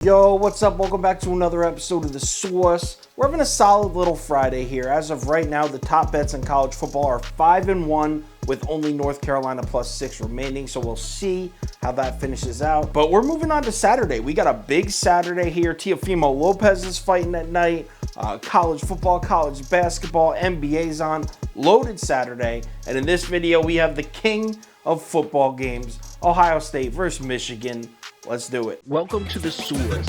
Yo, what's up? Welcome back to another episode of The Source. We're having a solid little Friday here. As of right now, the top bets in college football are 5-1 with only North Carolina +6 remaining, so we'll see how that finishes out. But we're moving on to Saturday. We got a big Saturday here. Teofimo Lopez is fighting at night. College football, college basketball, NBA's on. Loaded Saturday. And in this video, we have the king of football games, Ohio State versus Michigan. Let's do it. Welcome to The Source.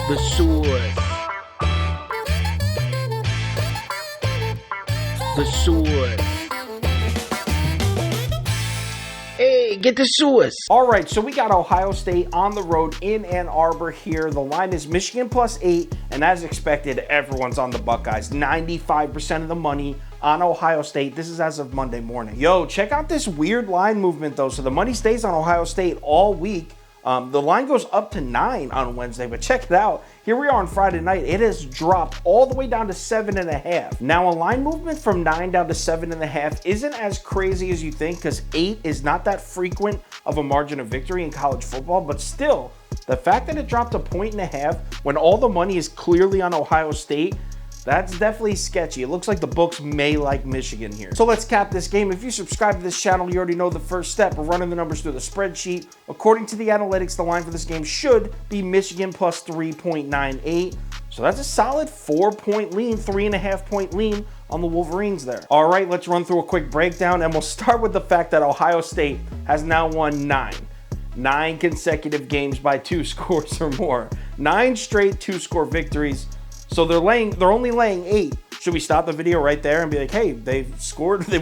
The Source. The Source. Hey, get the Source. All right, so we got Ohio State on the road in Ann Arbor here. The line is Michigan +8, and as expected, everyone's on the Buckeyes. 95% of the money on Ohio State. This is as of Monday morning. Yo, check out this weird line movement though. So the money stays on Ohio State all week. The line goes up to 9 on Wednesday, but check it out. Here we are on Friday night. It has dropped all the way down to 7.5. Now a line movement from 9 down to 7.5 isn't as crazy as you think, because 8 is not that frequent of a margin of victory in college football, but still, the fact that it dropped 1.5 when all the money is clearly on Ohio State, that's definitely sketchy. It looks like the books may like Michigan here. So let's cap this game. If you subscribe to this channel, you already know the first step. We're running the numbers through the spreadsheet. According to the analytics, the line for this game should be Michigan +3.98. So that's a solid 4-point lean, 3.5-point lean on the Wolverines there. All right, let's run through a quick breakdown, and we'll start with the fact that Ohio State has now won 9 consecutive games by 2 scores or more. 9 straight 2-score victories. So they're only laying 8. Should we stop the video right there and be like, hey, they've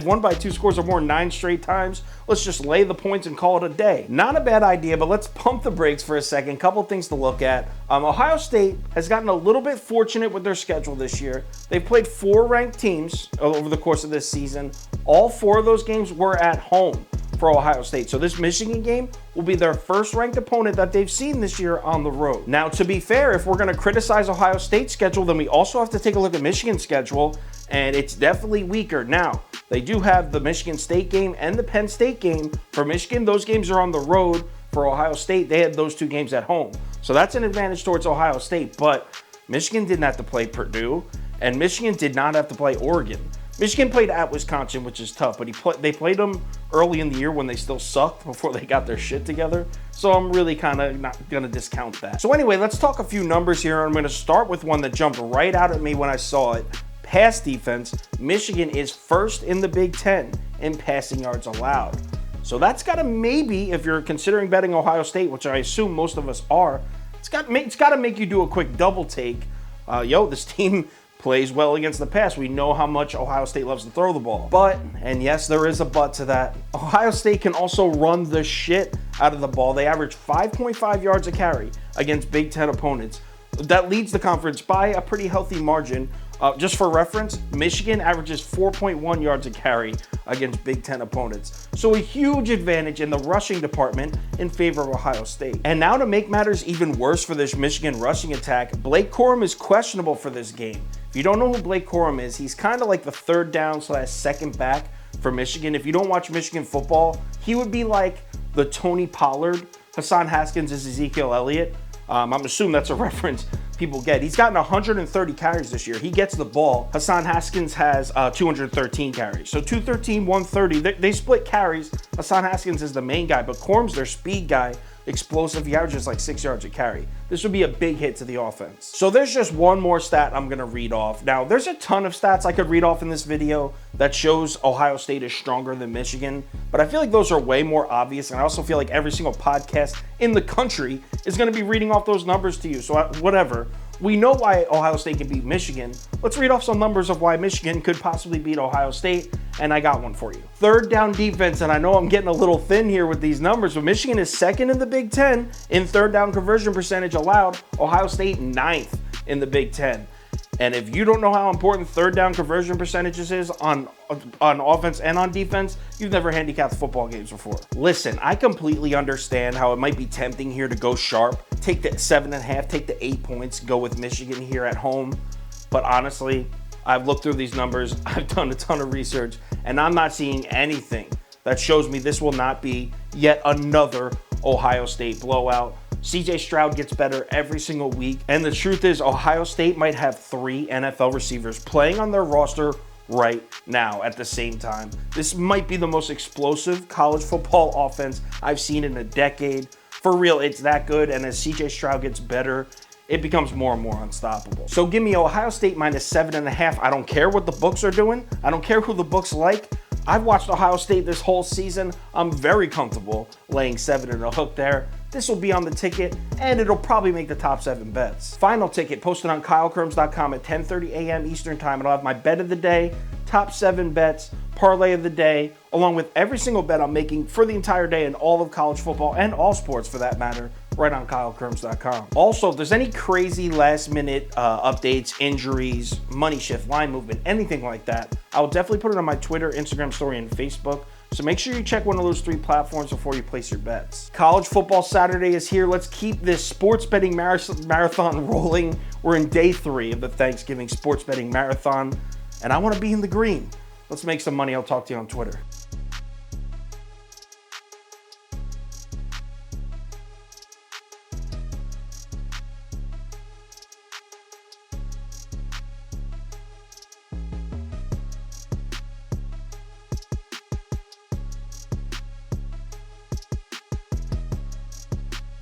won by 2 scores or more 9 straight times. Let's just lay the points and call it a day. Not a bad idea, but let's pump the brakes for a second. Couple things to look at. Ohio State has gotten a little bit fortunate with their schedule this year. They've played 4 ranked teams over the course of this season. All 4 of those games were at home for Ohio State. So this Michigan game will be their first ranked opponent that they've seen this year on the road. Now, to be fair, if we're going to criticize Ohio State's schedule, then we also have to take a look at Michigan's schedule, and it's definitely weaker. Now, they do have the Michigan State game and the Penn State game. For Michigan, those games are on the road. For Ohio State, they had those 2 games at home. So that's an advantage towards Ohio State, but Michigan didn't have to play Purdue, and Michigan did not have to play Oregon. Michigan played at Wisconsin, which is tough, but they played them early in the year when they still sucked before they got their shit together. So I'm really kind of not going to discount that. So anyway, let's talk a few numbers here. I'm going to start with one that jumped right out at me when I saw it. Pass defense. Michigan is first in the Big Ten in passing yards allowed. So that's got to maybe, if you're considering betting Ohio State, which I assume most of us are, it's got to make you do a quick double take. This team plays well against the pass. We know how much Ohio State loves to throw the ball. But, and yes, there is a but to that, Ohio State can also run the shit out of the ball. They average 5.5 yards a carry against Big Ten opponents. That leads the conference by a pretty healthy margin. Just for reference, Michigan averages 4.1 yards a carry against Big Ten opponents. So a huge advantage in the rushing department in favor of Ohio State. And now to make matters even worse for this Michigan rushing attack, Blake Corum is questionable for this game. If you don't know who Blake Corum is, he's kind of like the third down / second back for Michigan. If you don't watch Michigan football, he would be like the Tony Pollard. Hassan Haskins is Ezekiel Elliott. I'm assuming that's a reference people get. He's gotten 130 carries this year. He gets the ball. Hassan Haskins has 213 carries. So 213, 130. They split carries. Hassan Haskins is the main guy, but Corum's their speed guy. Explosive. He averages like 6 yards a carry. This would be a big hit to the offense. So there's just one more stat I'm going to read off. Now, there's a ton of stats I could read off in this video that shows Ohio State is stronger than Michigan, but I feel like those are way more obvious, and I also feel like every single podcast in the country is going to be reading off those numbers to you. So whatever. We know why Ohio State can beat Michigan. Let's read off some numbers of why Michigan could possibly beat Ohio State, and I got one for you. Third down defense, and I know I'm getting a little thin here with these numbers, but Michigan is second in the Big Ten in third down conversion percentage allowed. Ohio State 9th in the Big Ten. And if you don't know how important third down conversion percentages is on offense and on defense, you've never handicapped football games before. Listen, I completely understand how it might be tempting here to go sharp. Take the 7.5, take the 8 points, go with Michigan here at home. But honestly, I've looked through these numbers, I've done a ton of research, and I'm not seeing anything that shows me this will not be yet another Ohio State blowout. CJ Stroud gets better every single week. And the truth is, Ohio State might have 3 NFL receivers playing on their roster right now at the same time. This might be the most explosive college football offense I've seen in a decade. For real, it's that good. And as CJ Stroud gets better, it becomes more and more unstoppable. So give me Ohio State minus 7.5. I don't care what the books are doing. I don't care who the books like. I've watched Ohio State this whole season. I'm very comfortable laying 7 and a hook there. This will be on the ticket, and it'll probably make the top 7 bets. Final ticket posted on KyleKirms.com at 10:30 a.m. Eastern Time. It'll have my bet of the day, top 7 bets, parlay of the day, along with every single bet I'm making for the entire day in all of college football and all sports for that matter, right on KyleKirms.com. Also, if there's any crazy last-minute updates, injuries, money shift, line movement, anything like that, I will definitely put it on my Twitter, Instagram story, and Facebook. So make sure you check one of those 3 platforms before you place your bets. College football Saturday is here. Let's keep this sports betting marathon rolling. We're in day 3 of the Thanksgiving sports betting marathon, and I want to be in the green. Let's make some money. I'll talk to you on Twitter.